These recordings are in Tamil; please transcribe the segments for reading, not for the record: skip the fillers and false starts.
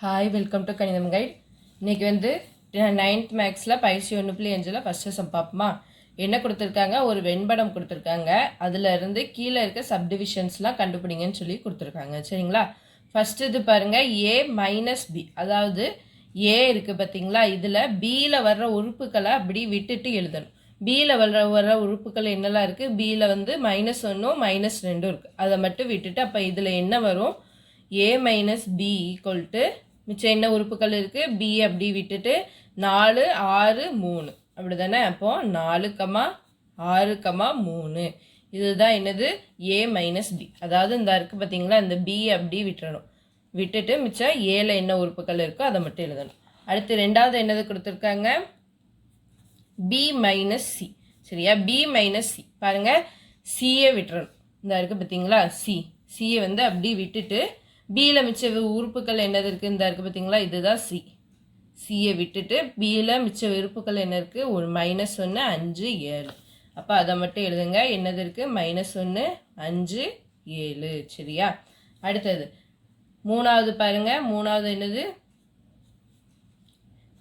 ஹாய், வெல்கம் டு கணிதம் கைட். இன்றைக்கி வந்து 9th மேக்ஸில் பயிற்சி 1.5 ஃபஸ்ட்டு சம் பார்ப்போமா. என்ன கொடுத்துருக்காங்க, ஒரு வெண்படம் கொடுத்துருக்காங்க. அதில் இருந்து கீழே இருக்க சப்டிவிஷன்ஸ்லாம் கண்டுபிடிங்கன்னு சொல்லி கொடுத்துருக்காங்க. சரிங்களா, ஃபஸ்ட்டு இது பாருங்கள், ஏ மைனஸ் பி. அதாவது ஏ இருக்குது பார்த்தீங்களா, இதில் பியில் வர்ற உறுப்புக்களை அப்படி விட்டுட்டு எழுதணும். பியில் வர்ற உறுப்புகள் என்னெல்லாம் இருக்குது, பியில் வந்து -1 -2 இருக்குது. அதை மட்டும் விட்டுட்டு அப்போ இதில் என்ன வரும், a minus B equal to மிச்சம் என்ன உறுப்புகள் இருக்குது, பி அப்படி விட்டுட்டு 4 6 3 அப்படி தானே. அப்போது 4, 6, 3 இதுதான் என்னது, ஏ மைனஸ் பி. அதாவது இந்த இருக்குது பார்த்தீங்களா, இந்த பி அப்படி விட்டுறணும். விட்டுட்டு மிச்சம் ஏல என்ன உறுப்புகள் இருக்கோ அதை மட்டும் எழுதணும். அடுத்து ரெண்டாவது என்னது கொடுத்துருக்காங்க, பி மைனஸ் சி. சரியா, பி மைனஸ் சி பாருங்கள், சியை விட்டுறணும். இந்த இருக்குது பார்த்தீங்களா, சியை வந்து அப்படி விட்டுட்டு பியில் மிச்ச உறுப்புகள் என்னது இருக்குது, இந்த இருக்குது பார்த்தீங்களா, இதுதான் சியை விட்டுட்டு பியில் மிச்ச உறுப்புகள் என்ன இருக்குது, ஒரு -1 5 7. அப்போ அதை மட்டும் எழுதுங்க. என்னது இருக்குது, -1 5 7. சரியா, அடுத்தது மூணாவது பாருங்கள். மூணாவது என்னது,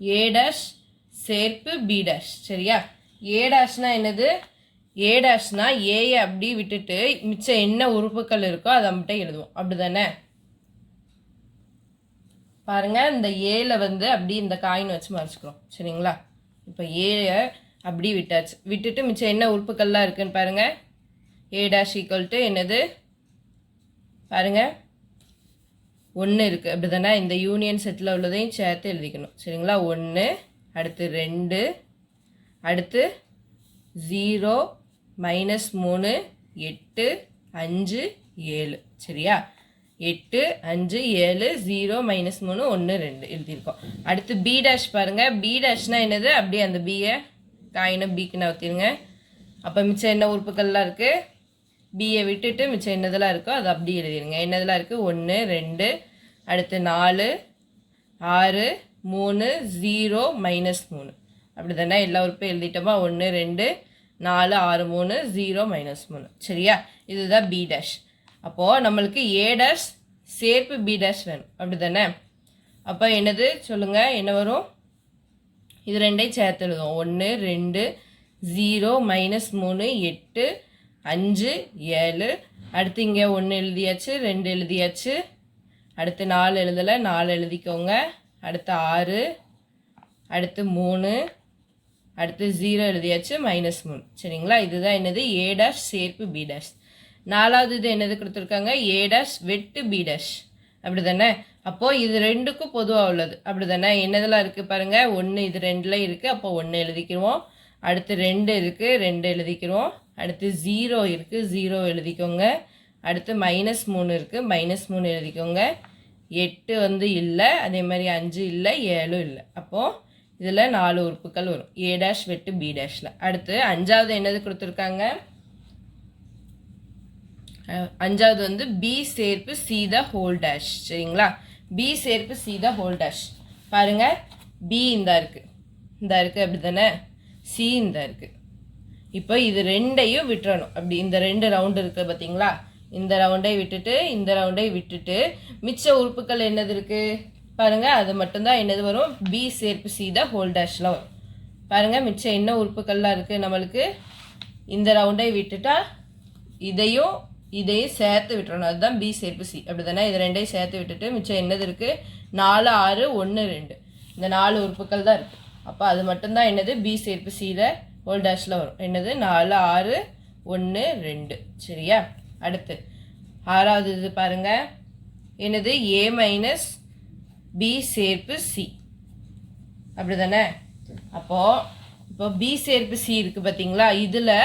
ஏ டேஷ் சேர்ப்பு பி டேஷ். சரியா, ஏ டேஷ்னா என்னது, ஏ டேஷ்னா ஏயை அப்படி விட்டுட்டு மிச்சம் என்ன உறுப்புகள் இருக்கோ அதை மட்டும் எழுதுவோம். அப்படி தானே. பாருங்கள், இந்த ஏல வந்து அப்படி இந்த காயின் வச்சு மறைச்சிக்கிறோம். சரிங்களா, இப்போ ஏயை அப்படி விட்டாச்சு. விட்டுட்டு மிச்சம் என்ன உறுப்புக்கள்லாம் இருக்குன்னு பாருங்கள். ஏ டேஷ் ஈக்குவல் டு என்னது பாருங்கள், 1 இருக்குது. அப்படி தானே. இந்த யூனியன் செட்டில் உள்ளதையும் சேர்த்து எழுதிக்கணும். சரிங்களா, 1, அடுத்து 2, அடுத்து 0 -3 8 5 7. சரியா, 8 5 7 0 -3 1 2 எழுதியிருக்கோம். அடுத்து பி டேஷ் பாருங்கள். பி டேஷ்னா என்னது, அப்படியே அந்த பியை காயினை பிக்கு நகர்த்திடுங்க. அப்போ மிச்சம் என்ன உறுப்புகள்லாம் இருக்குது, பியை விட்டுட்டு மிச்சம் என்னதெல்லாம் இருக்கோ அதை அப்படி எழுதிடுங்க. என்னதெல்லாம் இருக்குது, 1 2, அடுத்து 4 6 3 0 -3. அப்படி தானே. எல்லா உறுப்பும் எழுதிட்டோமா, 1 2 4 6 3 0 -3. சரியா, இதுதான் பி டேஷ். அப்போது நம்மளுக்கு ஏ டேஷ் சேர்ப்பு பி டேஷ் வேணும். அப்படி தானே. அப்போ என்னது சொல்லுங்கள், என்ன வரும், இது ரெண்டையும் சேர்த்து எழுதுவோம். 1 2 0 -3 8 5 7. அடுத்து இங்கே 1 எழுதியாச்சு, 2 எழுதியாச்சு, அடுத்து 4 எழுதலை, 4 எழுதிக்கோங்க. அடுத்து 6, அடுத்து 3, அடுத்து 0 எழுதியாச்சு, -3. சரிங்களா, இதுதான் என்னது, ஏ டேஷ் சேர்ப்பு பி டேஷ். நாலாவது இது என்னது கொடுத்துருக்காங்க, ஏ டேஷ் வெட்டு பி டேஷ். அப்படி தானே. அப்போது இது ரெண்டுக்கும் பொதுவாக உள்ளது. அப்படி தானே. என்னதெல்லாம் இருக்குது பாருங்கள், 1 இது 2ல் இருக்குது. அப்போ 1 எழுதிக்கிறோம். அடுத்து 2 இருக்குது, 2 எழுதிக்கிறோம். அடுத்து 0 இருக்குது, 0 எழுதிக்கோங்க. அடுத்து -3 இருக்குது, -3 எழுதிக்கோங்க. 8 வந்து இல்லை, அதே மாதிரி 5 இல்லை, 7 இல்லை. அப்போது இதில் 4 உறுப்புகள் வரும், ஏ டேஷ் வெட்டு பி டேஷில். அடுத்து அஞ்சாவது என்னது கொடுத்துருக்காங்க, அஞ்சாவது வந்து பி சேர்ப்பு சி த ஹோல் டேஷ். சரிங்களா, பி சேர்ப்பு சி த ஹோல் டேஷ். பாருங்கள், பி இந்த இருக்குது அப்படி தானே, சி இந்த இருக்குது. இப்போ இது ரெண்டையும் விட்டுறணும். அப்படி இந்த 2 ரவுண்டு இருக்குது பார்த்தீங்களா, இந்த ரவுண்டை விட்டுட்டு இந்த ரவுண்டை விட்டுட்டு மிச்ச உறுப்புகள் என்னது இருக்குது பாருங்கள், அது மட்டும்தான் என்னது வரும், பி சேர்ப்பு சி த ஹோல் டேஷில் வரும். பாருங்கள், மிச்சம் என்ன உறுப்புகள்லாம் இருக்குது நம்மளுக்கு, இந்த ரவுண்டை விட்டுட்டா இதையும் சேர்த்து விட்டுறணும். அதுதான் பி சேர்ப்பு சி. அப்படி தானே. இது ரெண்டையும் சேர்த்து விட்டுட்டு மிச்சம் என்னது இருக்குது, 4 6 1 2. இந்த 4 உறுப்புகள் தான் இருக்குது. அப்போ அது மட்டும்தான் என்னது, பி சேர்ப்பு சியில் ஹோல் டேஷில் வரும். என்னது, 4 6 1 2. சரியா, அடுத்து ஆறாவது இது பாருங்கள், என்னது, ஏ மைனஸ் பி சேர்ப்பு சி. அப்படி தானே. இப்போ பி சேர்ப்பு சி இருக்குது பார்த்தீங்களா, இதில்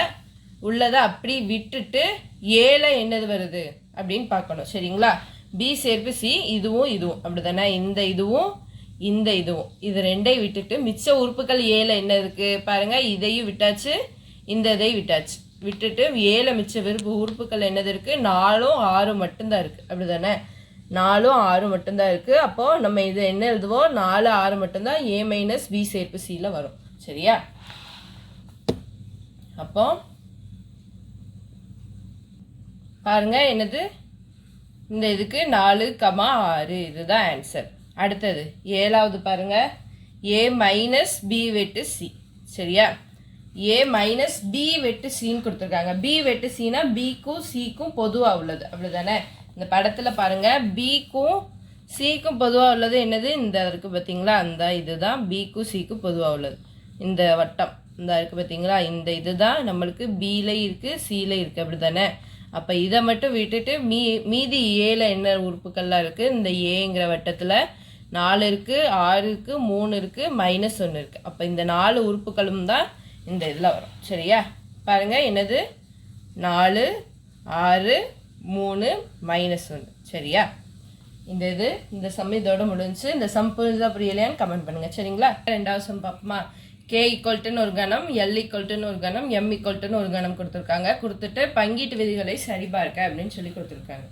உள்ளதை அப்படி விட்டுட்டு ஏல என்னது வருது அப்படின்னு பார்க்கணும். சரிங்களா, பி சேர்ப்பு சி இதுவும் அப்படி தானே. இந்த இதுவும் இது ரெண்டையும் விட்டுட்டு மிச்ச உறுப்புகள் ஏல என்ன இருக்குது பாருங்கள், இதையும் விட்டாச்சு, இந்த இதையும் விட்டாச்சு. விட்டுட்டு ஏல மிச்ச உறுப்புகள் என்னது இருக்குது, 4 6 மட்டும்தான் இருக்குது. அப்படி தானே, 4 6 மட்டும்தான் இருக்குது. அப்போது நம்ம இது என்ன எழுதுவோம், 4 6 மட்டும்தான் ஏ மைனஸ் பி சேர்ப்பு சியில் வரும். சரியா, அப்போ பாருங்கள், என்னது, இந்த இதுக்கு 4, 6 இதுதான் ஆன்சர். அடுத்தது ஏழாவது பாருங்க ஏ மைனஸ் பி வெட்டு சி. சரியா, ஏ மைனஸ் பி வெட்டு சின்னு கொடுத்துருக்காங்க. பி வெட்டு சினா பிக்கும் சிக்கும் பொதுவாக உள்ளது, அப்படிதானே? இந்த படத்தில் பாருங்க பிக்கும் சிக்கும் பொதுவாக உள்ளது என்னது? இந்த இருக்குது பார்த்தீங்களா, அந்த இதுதான் பிக்கும் சிக்கும் பொதுவாக உள்ளது. இந்த வட்டம் இந்த இருக்குது பார்த்தீங்களா, இந்த இதுதான் நம்மளுக்கு பியில் இருக்குது சியில் இருக்குது, அப்படி தானே? அப்போ இதை மட்டும் விட்டுட்டு மீதி ஏல என்ன உறுப்புகள்லாம் இருக்குது? இந்த ஏங்கிற வட்டத்தில் 4 இருக்குது, 6 இருக்குது, 3 இருக்குது, -1 இருக்குது. அப்போ இந்த 4 உறுப்புகளும் தான் இந்த இதில் வரும். சரியா, பாருங்கள் என்னது 4 6 3 -1. சரியா, இந்த சம் இதோட முடிஞ்சு. இந்த சம் புரிஞ்சா புரியலையான்னு கமெண்ட் பண்ணுங்கள். சரிங்களா, ரெண்டாவது சம் பார்ப்போமா? K ஈக்குவல்ட்டுன்னு ஒரு கணம், L ஈக்குவல்ட்டுன்னு ஒரு கணம், M ஈக்குவல்ட்டுன்னு ஒரு கணம் கொடுத்துருக்காங்க. கொடுத்துட்டு பங்கீட்டு விதிகளை சரிபார்க்க அப்படின்னு சொல்லி கொடுத்துருக்காங்க.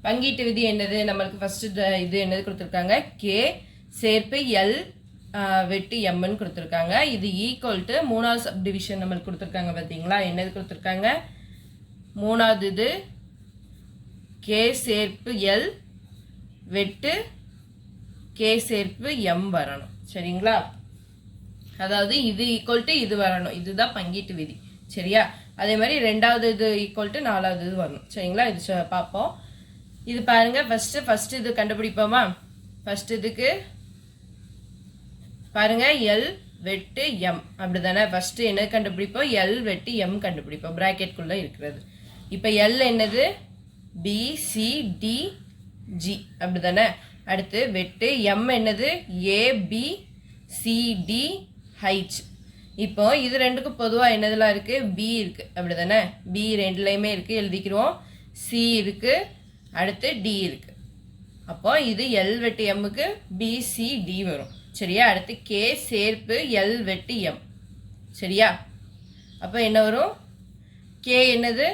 பங்கீட்டு விதி என்னது? நம்மளுக்கு ஃபஸ்ட்டு இது என்னது கொடுத்துருக்காங்க? K சேர்ப்பு L வெட்டு Mன்னு கொடுத்துருக்காங்க. இது ஈக்குவல்ட்டு 3வது சப்டிவிஷன் நம்மளுக்கு கொடுத்துருக்காங்க. பார்த்தீங்களா, என்னது கொடுத்துருக்காங்க? 3வது இது K சேர்ப்பு L வெட்டு K சேர்ப்பு M வரணும். சரிங்களா, அதாவது இது ஈக்குவல்ட்டு இது வரணும். இதுதான் பங்கீட்டு விதி. சரியா, அதே மாதிரி ரெண்டாவது இது ஈக்குவல்ட்டு 4வது இது வரணும். சரிங்களா, இது பார்ப்போம். இது பாருங்க, ஃபர்ஸ்ட் இது கண்டுபிடிப்போமா? ஃபர்ஸ்ட் இதுக்கு பாருங்க L வெட்டு M, அப்படிதானே? ஃபர்ஸ்ட் என்ன கண்டுபிடிப்போம்? L வெட்டு M கண்டுபிடிப்போம், பிராக்கெட்குள்ள இருக்கிறது. இப்போ L என்னது? B C D G, அப்படிதானே? அடுத்து வெட்டு M என்னது? A B C D H. இப்போ இது ரெண்டுக்கும் பொதுவாக என்னதெல்லாம் இருக்குது? B இருக்குது, அப்படிதானே? B ரெண்டுலையுமே இருக்குது, எழுதிக்கிறோம். C இருக்குது, அடுத்து D இருக்குது. அப்போ இது L வெட்டு Mக்கு B C D வரும். சரியா, அடுத்து K சேர்ப்பு L வெட்டு M. சரியா, அப்போ என்ன வரும்? K என்னது?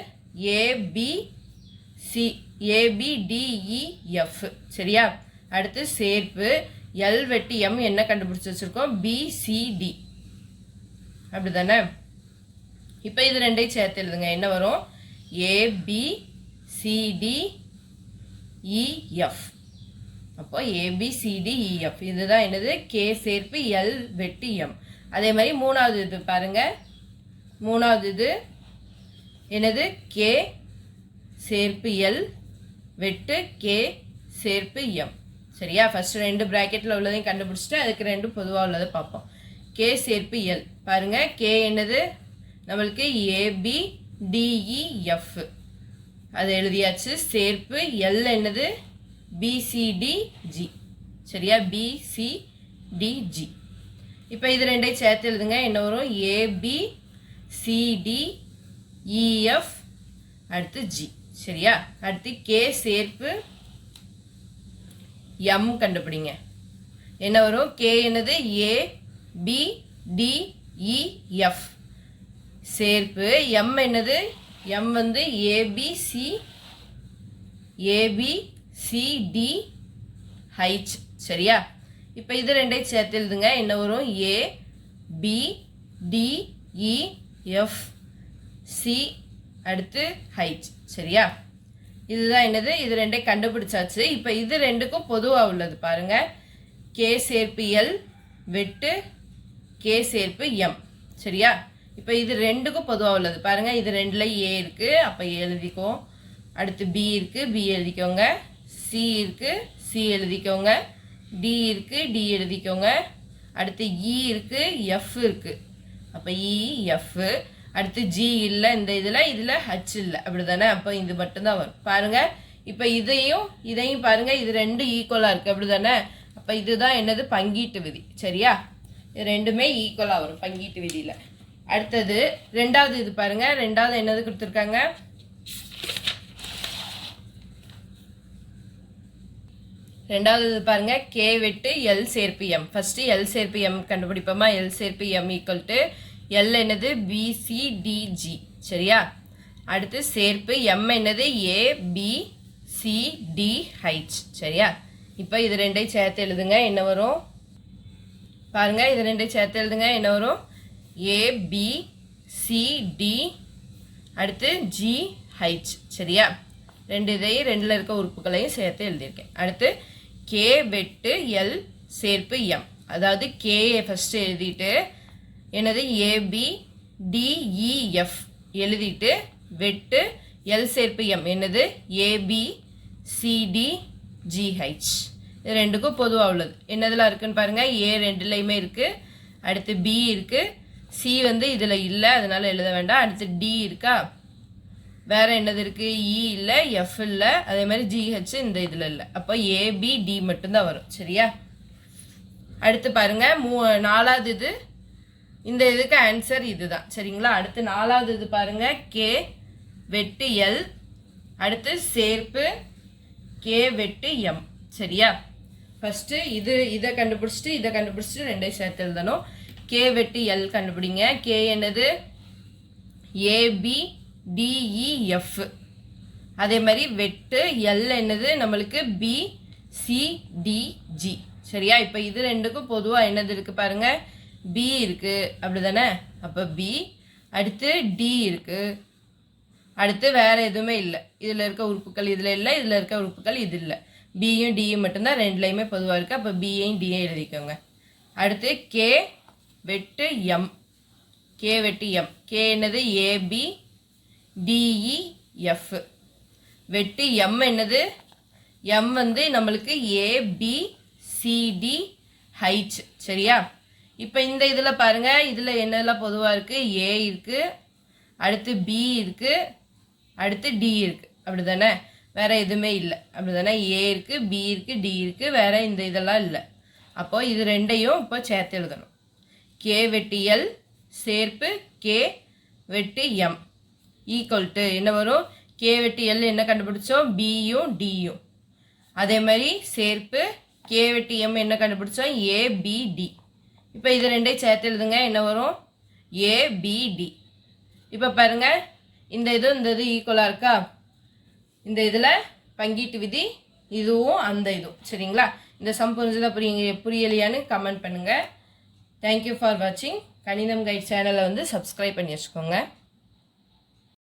A B C A B D E F. சரியா, அடுத்து சேர்ப்பு L வெட்டு M என்ன கண்டுபிடிச்சி வச்சுருக்கோம்? B C D, அப்படிதானே? இப்போ இது ரெண்டையும் சேர்த்து எழுதுங்க. என்ன வரும்? A B C D E F. அப்போ A B C D E F இதுதான் என்னது? K சேர்ப்பு L வெட்டு M. அதே மாதிரி மூணாவது இது பாருங்க, மூணாவது இது என்னது? K சேர்ப்பு L வெட்டு K சேர்ப்பு M. சரியா, ஃபர்ஸ்ட் ரெண்டு பிராக்கெட்டில் உள்ளதையும் கண்டுபிடிச்சிட்டு அதுக்கு ரெண்டு பொதுவாக உள்ளதை பார்ப்போம். K சேர்ப்பு L பாருங்க, K என்னது? நம்மளுக்கு ABDEF அது எழுதியாச்சு. சேர்ப்பு L என்னது? BCDG. சரியா, BCDG. இப்போ இது ரெண்டையும் சேர்த்து எழுதுங்க. என்ன வரும்? ABCDEF அடுத்து G. சரியா, அடுத்து K சேர்ப்பு M கண்டுபிடிங்க. என்ன வரும்? K என்னது? ABDEF சேர்ப்பு M என்னது? M வந்து ABCDH. சரியா, இப்போ இது ரெண்டையும் சேர்த்து எழுதுங்க. என்ன வரும்? ABDEF C அடுத்து H. சரியா, இதுதான் என்னது? இது ரெண்டே கண்டுபிடிச்சாச்சு. இப்போ இது ரெண்டுக்கும் பொதுவாக உள்ளது பாருங்க, K சேர்ப்பு L வெட்டு K சேர்ப்பு M. சரியா, இப்போ இது ரெண்டுக்கும் பொதுவாக உள்ளது பாருங்க. இது ரெண்டுல A இருக்கு, அப்போ எழுதிக்கோ. அடுத்து B இருக்கு, B எழுதிக்கோங்க. C இருக்கு, C எழுதிக்கோங்க. D இருக்கு, D எழுதிக்கோங்க. அடுத்து E இருக்கு, F இருக்கு, அப்போ EF. அடுத்து G இல்லை இந்த இதில் H இல்லை, அப்படிதானே? அப்போ இது மட்டும்தான் வரும் பாருங்க. இப்போ இதையும் பாருங்க, இது ரெண்டு ஈக்குவலாக இருக்குது, அப்படிதானே? அப்போ இதுதான் என்னது? பங்கீட்டு விதி. சரியா, இது ரெண்டுமே ஈக்குவலாக வரும் பங்கீட்டு விதியில். அடுத்தது ரெண்டாவது இது பாருங்க, ரெண்டாவது என்னது கொடுத்துருக்காங்க? ரெண்டாவது இது பாருங்க, K வெட்டு L சேர்ப்பு M. ஃபர்ஸ்ட் L சேர்ப்பு M கண்டுபிடிப்போமா? L சேர்ப்பு M ஈக்குவல் டு L என்னது? BCDG. சரியா, அடுத்து சேர்ப்பு M என்னது? ABCDH. சரியா, இப்போ இது ரெண்டையும் சேர்த்து எழுதுங்க. என்ன வரும் பாருங்க, இது ரெண்டையும் சேர்த்து எழுதுங்க. என்ன வரும்? ABCD அடுத்து GH. சரியா, ரெண்டு இதையும் ரெண்டில் இருக்க உறுப்புகளையும் சேர்த்து எழுதியிருக்கேன். அடுத்து கே வெட்டு எல் சேர்ப்பு எம். அதாவது கேயை ஃபஸ்ட்டு எழுதிட்டு என்னது ஏபி டிஇஎஃப் எழுதிட்டு வெட்டு எல் சேர்ப்பு எம் என்னது ஏபி சிடி ஜிஹெச். இது ரெண்டுக்கும் பொதுவாக உள்ளது. என்னதெல்லாம் இருக்குன்னு பாருங்கள். ஏ ரெண்டுலேயுமே இருக்குது. அடுத்து பி இருக்குது. சி வந்து இதில் இல்லை, அதனால் எழுத வேண்டாம். அடுத்து டி இருக்கா. வேறு என்னது இருக்குது? இ இல்லை, எஃப் இல்லை, அதே மாதிரி ஜிஹெச் இந்த இதில் இல்லை. அப்போ ஏபி டி மட்டும்தான் வரும். சரியா? அடுத்து பாருங்கள். நாலாவது இது. இந்த இதுக்கு ஆன்சர் இதுதான். சரிங்களா? அடுத்து நாலாவது இது பாருங்கள். கே வெட்டு எல், அடுத்து சேர்ப்பு கே வெட்டு எம். சரியா? ஃபஸ்ட்டு இதை கண்டுபிடிச்சிட்டு ரெண்டையும் சேர்த்து எழுதணும். கே வெட்டு எல் கண்டுபிடிங்க. கே என்னது? A B D E F. அதே மாதிரி வெட்டு எல் என்னது நம்மளுக்கு பி சி டி ஜி. சரியா? இப்போ இது ரெண்டுக்கும் பொதுவாக என்னது இருக்குது பாருங்கள். பி இருக்குது, அப்படி தானே? அப்போ பி. அடுத்து டி இருக்குது. அடுத்து வேறு எதுவுமே இல்லை. இதில் இருக்க உறுப்புகள் இதில் இல்லை, இதில் இருக்க உறுப்புகள் இது இல்லை. பியும் டியும் மட்டும்தான் ரெண்டுலேயுமே பொதுவாக இருக்குது. அப்போ பியையும் டியை எழுதிக்கோங்க. அடுத்து கே வெட்டு எம். கே வெட்டு எம். கே என்னது? A B D E F. வெட்டு எம் என்னது? எம் வந்து நம்மளுக்கு ஏபி சிடி ஹைச். சரியா? இப்போ இந்த இதில் பாருங்கள். இதில் என்னெல்லாம் பொதுவாக இருக்குது? ஏ இருக்குது, அடுத்து பி இருக்குது, அடுத்து டி இருக்குது. அப்படி தானே? வேறு எதுவுமே இல்லை. அப்படி தானே? ஏ இருக்குது, பி இருக்குது, டி இருக்குது, வேறு இந்த இதெல்லாம் இல்லை. அப்போது இது ரெண்டையும் இப்போ சேர்த்து எழுதணும். கே வெட்டு எல் சேர்ப்பு கே வெட்டு எம் ஈக்குவல் டு என்ன வரும்? கே வெட்டு எல் என்ன கண்டுபிடிச்சோம்? பியும் டியும். அதே மாதிரி சேர்ப்பு கே வெட்டு எம் என்ன கண்டுபிடிச்சோம்? ஏபிடி. இப்போ இது ரெண்டையும் சேர்த்து எழுதுங்க. என்ன வரும்? ஏபிடி. இப்போ பாருங்கள். இந்த இது ஈக்குவலாக இருக்கா? இந்த இதில் பங்கீட்டு விதி இதுவும் அந்த இதுவும். சரிங்களா? இந்த சம் புரிஞ்சதா புரியலையான்னு கமெண்ட் பண்ணுங்கள். தேங்க்யூ ஃபார் வாட்சிங். கணிதம் கைட் சேனலை வந்து சப்ஸ்கிரைப் பண்ணி வச்சுக்கோங்க.